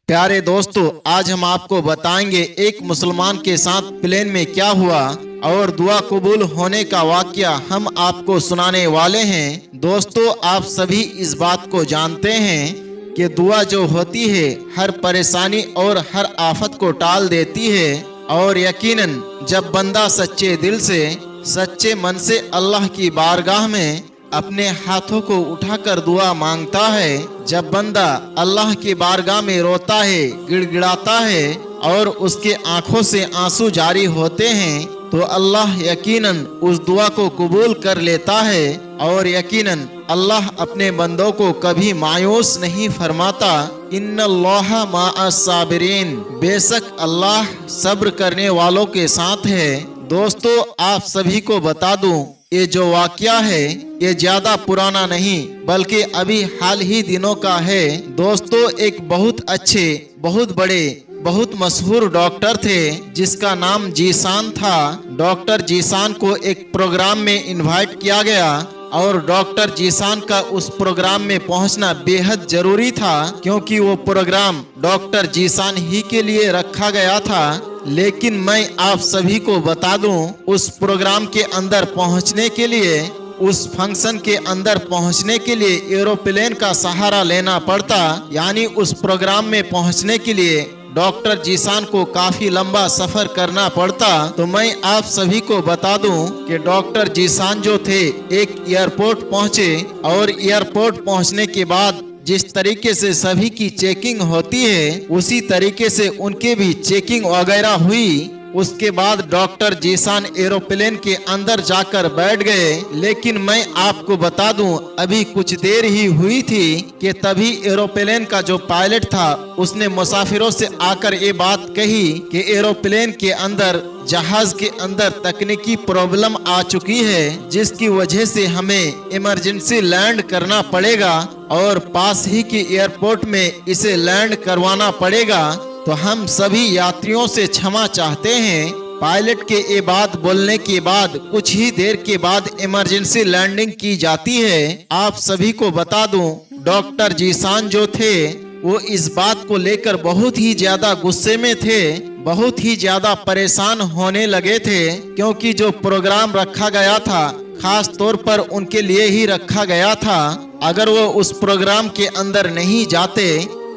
प्यारे दोस्तों, आज हम आपको बताएंगे एक मुसलमान के साथ प्लेन में क्या हुआ और दुआ कबूल होने का वाकया हम आपको सुनाने वाले हैं। दोस्तों, आप सभी इस बात को जानते हैं कि दुआ जो होती है हर परेशानी और हर आफत को टाल देती है और यकीनन जब बंदा सच्चे दिल से सच्चे मन से अल्लाह की बारगाह में अपने हाथों को उठाकर दुआ मांगता है, जब बंदा अल्लाह की बारगाह में रोता है, गिड़गिड़ाता है और उसके आंखों से आंसू जारी होते हैं, तो अल्लाह यकीनन उस दुआ को कबूल कर लेता है और यकीनन अल्लाह अपने बंदों को कभी मायूस नहीं फरमाता। इन्नल्लाह माअस साबिरीन, बेशक अल्लाह सब्र करने वालों के साथ है। दोस्तों, आप सभी को बता दूं, ये जो वाकया है ये ज्यादा पुराना नहीं बल्कि अभी हाल ही दिनों का है। दोस्तों, एक बहुत अच्छे, बहुत बड़े, बहुत मशहूर डॉक्टर थे जिसका नाम जीशान था। डॉक्टर जीशान को एक प्रोग्राम में इनवाइट किया गया और डॉक्टर जीशान का उस प्रोग्राम में पहुंचना बेहद जरूरी था, क्योंकि वो प्रोग्राम डॉक्टर जीशान ही के लिए रखा गया था। लेकिन मैं आप सभी को बता दूं, उस प्रोग्राम के अंदर पहुंचने के लिए, उस फंक्शन के अंदर पहुंचने के लिए एरोप्लेन का सहारा लेना पड़ता। यानी उस प्रोग्राम में पहुंचने के लिए डॉक्टर जीशान को काफी लंबा सफर करना पड़ता। तो मैं आप सभी को बता दूं कि डॉक्टर जीशान जो थे एक एयरपोर्ट पहुंचे और एयरपोर्ट पहुंचने के बाद जिस तरीके से सभी की चेकिंग होती है उसी तरीके से उनके भी चेकिंग वगैरह हुई। उसके बाद डॉक्टर जीशान एरोप्लेन के अंदर जाकर बैठ गए। लेकिन मैं आपको बता दूं, अभी कुछ देर ही हुई थी कि तभी एरोप्लेन का जो पायलट था उसने मुसाफिरों से आकर ये बात कही कि एरोप्लेन के अंदर, जहाज के अंदर तकनीकी प्रॉब्लम आ चुकी है, जिसकी वजह से हमें इमरजेंसी लैंड करना पड़ेगा और पास ही के एयरपोर्ट में इसे लैंड करवाना पड़ेगा। तो हम सभी यात्रियों से क्षमा चाहते हैं। पायलट के ये बात बोलने के बाद कुछ ही देर के बाद इमरजेंसी लैंडिंग की जाती है। आप सभी को बता दूं, डॉक्टर जीशान जो थे वो इस बात को लेकर बहुत ही ज्यादा गुस्से में थे, बहुत ही ज्यादा परेशान होने लगे थे, क्योंकि जो प्रोग्राम रखा गया था खास तौर पर उनके लिए ही रखा गया था। अगर वो उस प्रोग्राम के अंदर नहीं जाते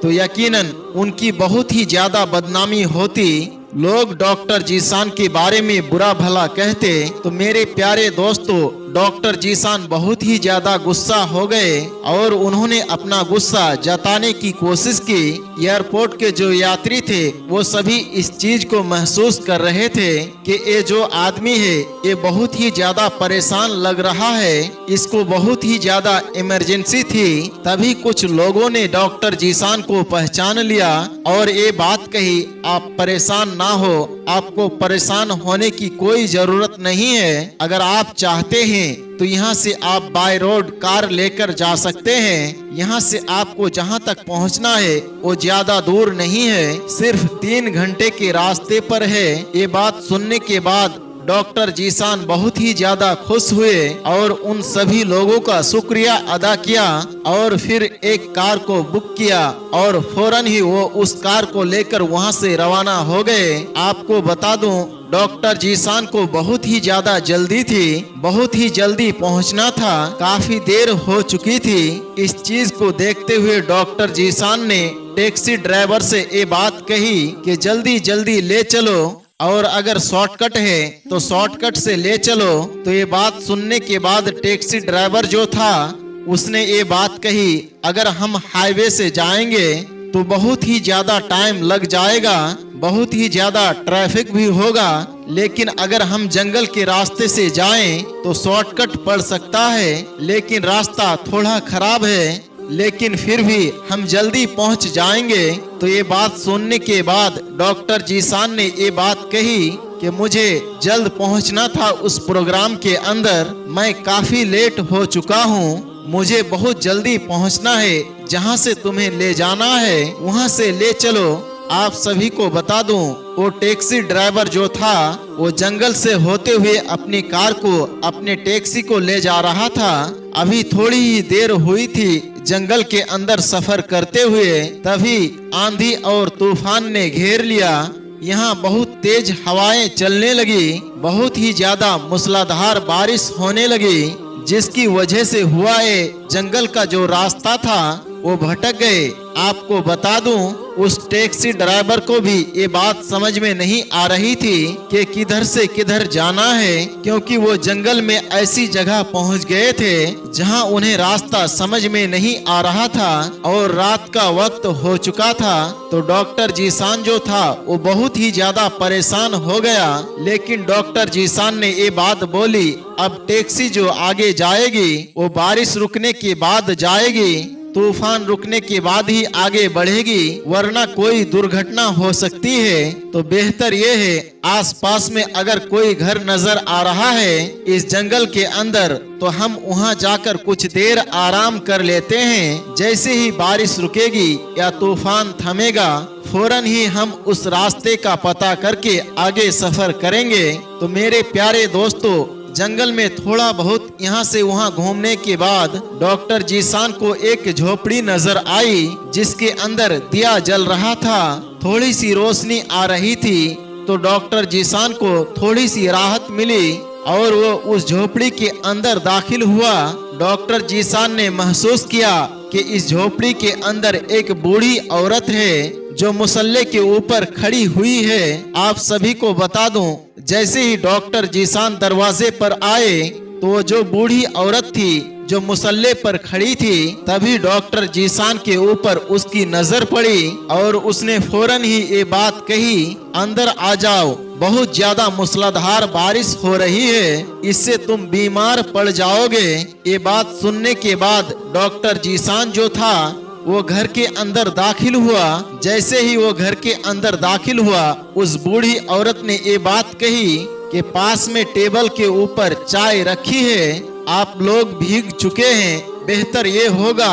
तो यकीनन उनकी बहुत ही ज्यादा बदनामी होती। लोग डॉक्टर जीशान के बारे में बुरा भला कहते। तो मेरे प्यारे दोस्तों, डॉक्टर जीशान बहुत ही ज्यादा गुस्सा हो गए और उन्होंने अपना गुस्सा जताने की कोशिश की। एयरपोर्ट के जो यात्री थे वो सभी इस चीज को महसूस कर रहे थे कि ये जो आदमी है ये बहुत ही ज्यादा परेशान लग रहा है, इसको बहुत ही ज्यादा इमरजेंसी थी। तभी कुछ लोगों ने डॉक्टर जीशान को पहचान लिया और ये बात कही, आप परेशान ना हो, आपको परेशान होने की कोई जरूरत नहीं है। अगर आप चाहते हैं तो यहाँ से आप बाय रोड कार लेकर जा सकते हैं। यहाँ से आपको जहाँ तक पहुँचना है वो ज्यादा दूर नहीं है, सिर्फ 3 घंटे के रास्ते पर है। ये बात सुनने के बाद डॉक्टर जीशान बहुत ही ज्यादा खुश हुए और उन सभी लोगों का शुक्रिया अदा किया और फिर एक कार को बुक किया और फौरन ही वो उस कार को लेकर वहां से रवाना हो गए। आपको बता दूं, डॉक्टर जीशान को बहुत ही ज्यादा जल्दी थी, बहुत ही जल्दी पहुंचना था, काफी देर हो चुकी थी। इस चीज को देखते हुए डॉक्टर जीशान ने टैक्सी ड्राइवर से ये बात कही कि जल्दी जल्दी ले चलो और अगर शॉर्टकट है तो शॉर्टकट से ले चलो। तो ये बात सुनने के बाद टैक्सी ड्राइवर जो था उसने ये बात कही, अगर हम हाईवे से जाएंगे तो बहुत ही ज्यादा टाइम लग जाएगा, बहुत ही ज्यादा ट्रैफिक भी होगा, लेकिन अगर हम जंगल के रास्ते से जाएं तो शॉर्टकट पड़ सकता है, लेकिन रास्ता थोड़ा खराब है, लेकिन फिर भी हम जल्दी पहुंच जाएंगे। तो ये बात सुनने के बाद डॉक्टर जीशान ने ये बात कही कि मुझे जल्द पहुंचना था उस प्रोग्राम के अंदर, मैं काफी लेट हो चुका हूं, मुझे बहुत जल्दी पहुंचना है, जहां से तुम्हें ले जाना है वहां से ले चलो। आप सभी को बता दूं, वो टैक्सी ड्राइवर जो था वो जंगल से होते हुए अपनी कार को, अपने टैक्सी को ले जा रहा था। अभी थोड़ी ही देर हुई थी जंगल के अंदर सफर करते हुए, तभी आंधी और तूफान ने घेर लिया। यहाँ बहुत तेज हवाएं चलने लगी, बहुत ही ज्यादा मूसलाधार बारिश होने लगी, जिसकी वजह से हुआ ये जंगल का जो रास्ता था वो भटक गए। आपको बता दूं, उस टैक्सी ड्राइवर को भी ये बात समझ में नहीं आ रही थी कि किधर से किधर जाना है, क्योंकि वो जंगल में ऐसी जगह पहुंच गए थे जहां उन्हें रास्ता समझ में नहीं आ रहा था और रात का वक्त हो चुका था। तो डॉक्टर जीशान जो था वो बहुत ही ज्यादा परेशान हो गया। लेकिन डॉक्टर जीशान ने ये बात बोली, अब टैक्सी जो आगे जाएगी वो बारिश रुकने के बाद जाएगी, तूफान रुकने के बाद ही आगे बढ़ेगी, वरना कोई दुर्घटना हो सकती है। तो बेहतर ये है, आसपास में अगर कोई घर नजर आ रहा है इस जंगल के अंदर, तो हम वहां जाकर कुछ देर आराम कर लेते हैं। जैसे ही बारिश रुकेगी या तूफान थमेगा, फौरन ही हम उस रास्ते का पता करके आगे सफर करेंगे। तो मेरे प्यारे दोस्तों, जंगल में थोड़ा बहुत यहाँ से वहाँ घूमने के बाद डॉक्टर जीशान को एक झोपड़ी नजर आई, जिसके अंदर दिया जल रहा था, थोड़ी सी रोशनी आ रही थी। तो डॉक्टर जीशान को थोड़ी सी राहत मिली और वो उस झोपड़ी के अंदर दाखिल हुआ। डॉक्टर जीशान ने महसूस किया कि इस झोपड़ी के अंदर एक बूढ़ी औरत है जो मुसल्ले के ऊपर खड़ी हुई है। आप सभी को बता दूं, जैसे ही डॉक्टर जीशान दरवाजे पर आए तो वो जो बूढ़ी औरत थी जो मुसल्ले पर खड़ी थी, तभी डॉक्टर जीशान के ऊपर उसकी नजर पड़ी और उसने फौरन ही ये बात कही, अंदर आ जाओ, बहुत ज्यादा मूसलाधार बारिश हो रही है, इससे तुम बीमार पड़ जाओगे। ये बात सुनने के बाद डॉक्टर जीशान जो था वो घर के अंदर दाखिल हुआ। जैसे ही वो घर के अंदर दाखिल हुआ, उस बूढ़ी औरत ने ये बात कही कि पास में टेबल के ऊपर चाय रखी है, आप लोग भीग चुके हैं, बेहतर ये होगा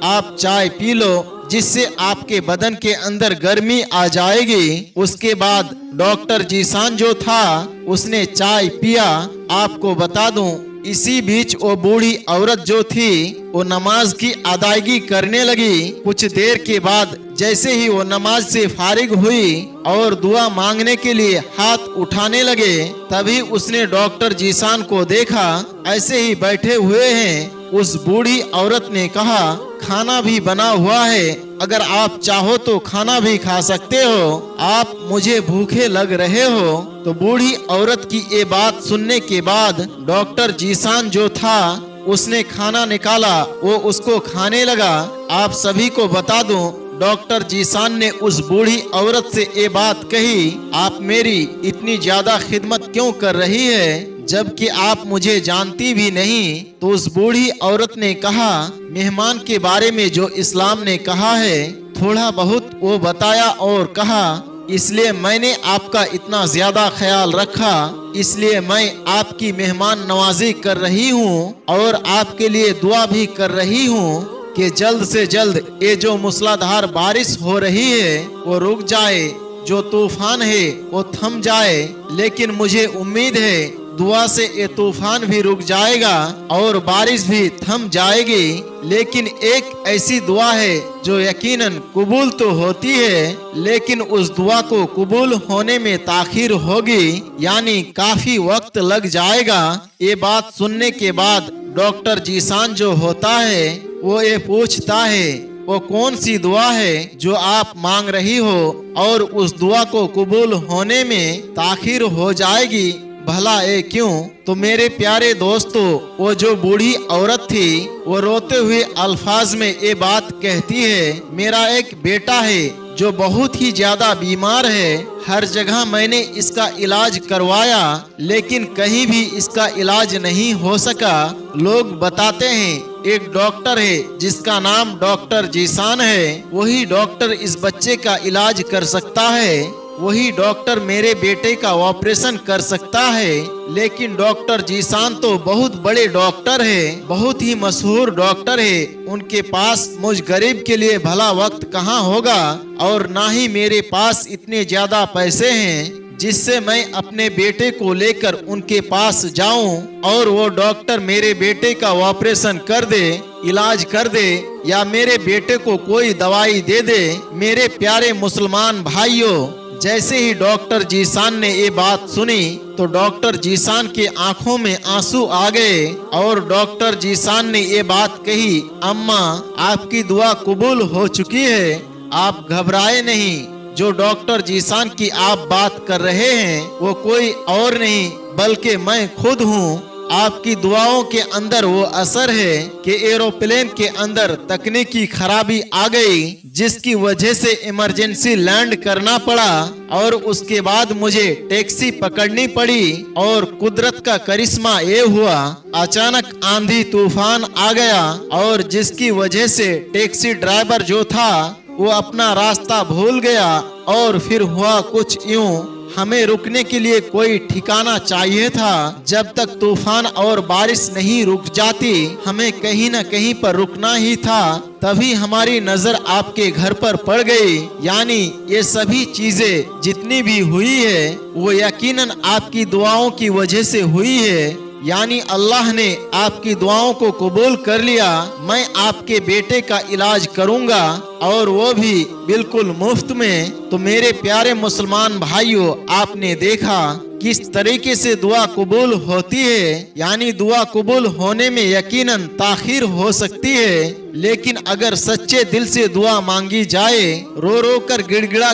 आप चाय पी लो, जिससे आपके बदन के अंदर गर्मी आ जाएगी। उसके बाद डॉक्टर जीशान जो था उसने चाय पिया। आपको बता दूं, इसी बीच वो बूढ़ी औरत जो थी वो नमाज की अदायगी करने लगी। कुछ देर के बाद जैसे ही वो नमाज से फारिग हुई और दुआ मांगने के लिए हाथ उठाने लगे, तभी उसने डॉक्टर जीशान को देखा ऐसे ही बैठे हुए हैं। उस बूढ़ी औरत ने कहा, खाना भी बना हुआ है, अगर आप चाहो तो खाना भी खा सकते हो, आप मुझे भूखे लग रहे हो। तो बूढ़ी औरत की ये बात सुनने के बाद डॉक्टर जीशान जो था उसने खाना निकाला, वो उसको खाने लगा। आप सभी को बता दूं, डॉक्टर जीशान ने उस बूढ़ी औरत से ये बात कही, आप मेरी इतनी ज्यादा खिदमत क्यों कर रही है जबकि आप मुझे जानती भी नहीं। तो उस बूढ़ी औरत ने कहा, मेहमान के बारे में जो इस्लाम ने कहा है थोड़ा बहुत वो बताया और कहा, इसलिए मैंने आपका इतना ज्यादा ख्याल रखा, इसलिए मैं आपकी मेहमान नवाजी कर रही हूँ और आपके लिए दुआ भी कर रही हूँ कि जल्द से जल्द ये जो मूसलाधार बारिश हो रही है वो रुक जाए, जो तूफान है वो थम जाए। लेकिन मुझे उम्मीद है दुआ से ये तूफान भी रुक जाएगा और बारिश भी थम जाएगी। लेकिन एक ऐसी दुआ है जो यकीनन कबूल तो होती है, लेकिन उस दुआ को कबूल होने में ताखीर होगी, यानी काफी वक्त लग जाएगा। ये बात सुनने के बाद डॉक्टर जीशान जो होता है वो ये पूछता है, वो कौन सी दुआ है जो आप मांग रही हो और उस दुआ को कबूल होने में ताखीर हो जाएगी, भला ये क्यों? तो मेरे प्यारे दोस्तों, वो जो बूढ़ी औरत थी वो रोते हुए अल्फाज में ये बात कहती है, मेरा एक बेटा है जो बहुत ही ज्यादा बीमार है, हर जगह मैंने इसका इलाज करवाया लेकिन कहीं भी इसका इलाज नहीं हो सका। लोग बताते हैं एक डॉक्टर है जिसका नाम डॉक्टर जीशान है, वही डॉक्टर इस बच्चे का इलाज कर सकता है, वही डॉक्टर मेरे बेटे का ऑपरेशन कर सकता है। लेकिन डॉक्टर जीशान तो बहुत बड़े डॉक्टर है, बहुत ही मशहूर डॉक्टर है, उनके पास मुझ गरीब के लिए भला वक्त कहाँ होगा और ना ही मेरे पास इतने ज्यादा पैसे हैं। जिससे मैं अपने बेटे को लेकर उनके पास जाऊं और वो डॉक्टर मेरे बेटे का ऑपरेशन कर दे, इलाज कर दे या मेरे बेटे को कोई दवाई दे दे। मेरे प्यारे मुसलमान भाइयों, जैसे ही डॉक्टर जीशान ने ये बात सुनी तो डॉक्टर जीशान के आंखों में आंसू आ गए और डॉक्टर जीशान ने ये बात कही, अम्मा आपकी दुआ कबूल हो चुकी है, आप घबराए नहीं। जो डॉक्टर जीशान की आप बात कर रहे हैं वो कोई और नहीं बल्कि मैं खुद हूँ। आपकी दुआओं के अंदर वो असर है कि एरोप्लेन के अंदर तकनीकी खराबी आ गई, जिसकी वजह से इमरजेंसी लैंड करना पड़ा और उसके बाद मुझे टैक्सी पकड़नी पड़ी। और कुदरत का करिश्मा ये हुआ, अचानक आंधी तूफान आ गया और जिसकी वजह से टैक्सी ड्राइवर जो था वो अपना रास्ता भूल गया। और फिर हुआ कुछ यूं, हमें रुकने के लिए कोई ठिकाना चाहिए था। जब तक तूफान और बारिश नहीं रुक जाती हमें कहीं न कहीं पर रुकना ही था। तभी हमारी नजर आपके घर पर पड़ गई। यानी ये सभी चीजें जितनी भी हुई है वो यकीनन आपकी दुआओं की वजह से हुई है। यानी अल्लाह ने आपकी दुआओं को कबूल कर लिया। मैं आपके बेटे का इलाज करूंगा और वो भी बिल्कुल मुफ्त में। तो मेरे प्यारे मुसलमान भाइयों, आपने देखा किस तरीके से दुआ कबूल होती है। यानी दुआ कबूल होने में यकीनन ताखीर हो सकती है, लेकिन अगर सच्चे दिल से दुआ मांगी जाए, रो रो कर गिड़गिड़ा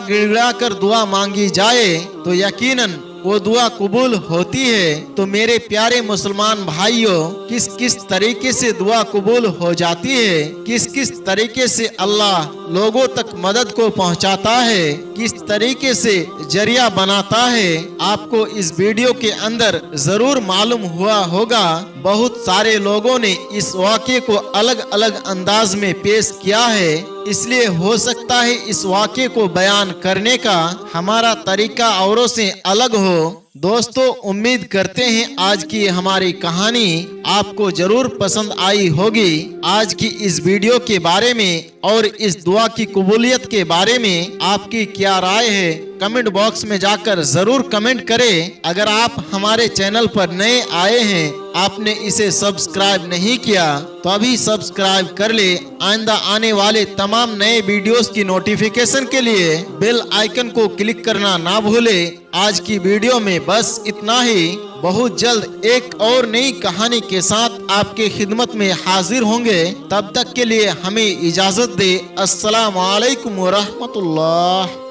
कर दुआ मांगी जाए तो यकीनन वो दुआ कबूल होती है। तो मेरे प्यारे मुसलमान भाइयों, किस किस तरीके से दुआ कबूल हो जाती है, किस किस तरीके से अल्लाह लोगों तक मदद को पहुंचाता है, किस तरीके से जरिया बनाता है, आपको इस वीडियो के अंदर जरूर मालूम हुआ होगा। बहुत सारे लोगों ने इस वाक़े को अलग अलग अंदाज में पेश किया है, इसलिए हो सकता है इस वाक़े को बयान करने का हमारा तरीका औरों से अलग हो। दोस्तों, उम्मीद करते हैं आज की हमारी कहानी आपको जरूर पसंद आई होगी। आज की इस वीडियो के बारे में और इस दुआ की कबूलियत के बारे में आपकी क्या राय है, कमेंट बॉक्स में जाकर जरूर कमेंट करें। अगर आप हमारे चैनल पर नए आए हैं, आपने इसे सब्सक्राइब नहीं किया तो अभी सब्सक्राइब कर ले। आइंदा आने वाले तमाम नए वीडियोस की नोटिफिकेशन के लिए बेल आइकन को क्लिक करना ना भूले। आज की वीडियो में बस इतना ही। बहुत जल्द एक और नई कहानी के साथ आपके खिदमत में हाजिर होंगे। तब तक के लिए हमें इजाजत दे। अस्सलाम वालेकुम व रहमतुल्लाह।